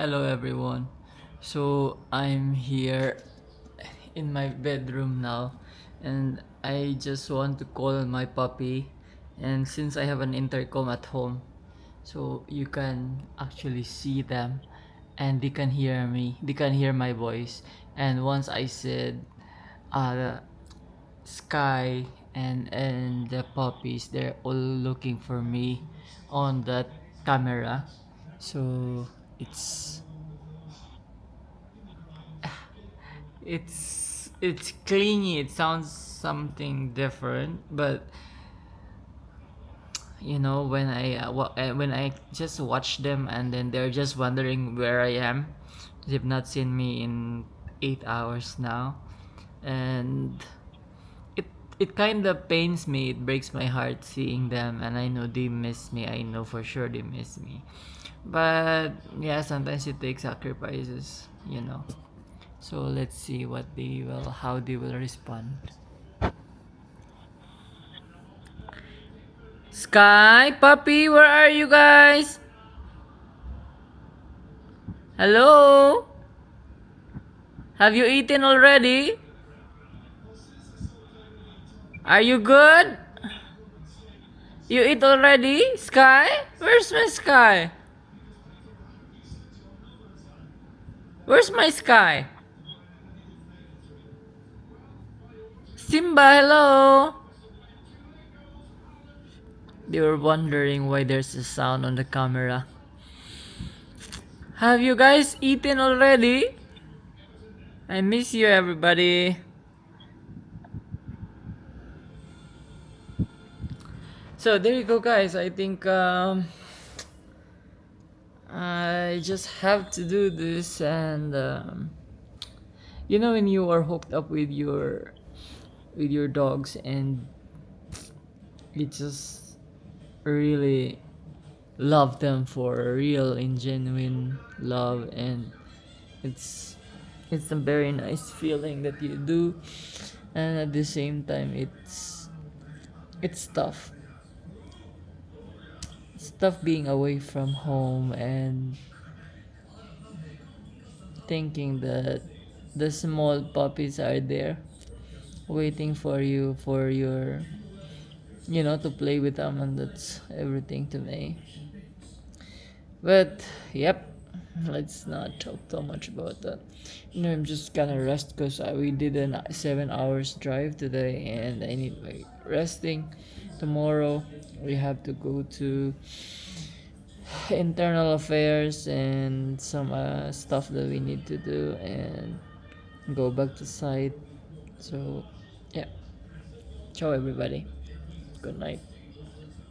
Hello everyone. So I'm here in my bedroom now and I just want to call my puppy, and since I have an intercom at home, so you can actually see them and they can hear me. They can hear my voice. And once I said the sky and the puppies, they're all looking for me on that camera. So it's it's clingy. It sounds something different, but when I just watch them and then they're just wondering where I am. They've not seen me in 8 hours now, and it it kind of pains me. It breaks my heart seeing them, and I know they miss me. I know for sure they miss me. But yeah, sometimes it takes sacrifices. So let's see how they will respond. Sky, puppy, where are you guys? Hello? Have you eaten already? Are you good? You eat already? Sky? Where's my Sky? Where's my Sky? Simba, hello? They were wondering why there's a sound on the camera. Have you guys eaten already? I miss you, everybody. So there you go, guys. I think I just have to do this, and when you are hooked up with your dogs and you just really love them for real and genuine love, and it's it's a very nice feeling that you do, and at the same time it's tough. It's tough being away from home and thinking that the small puppies are there waiting for you for your to play with them, and that's everything to me. But yep, let's not talk too much about that. I'm just gonna rest because we did a 7 hours drive today, and I need my resting. Tomorrow we have to go to internal affairs and some stuff that we need to do and go back to site. So yeah, ciao everybody. Good night.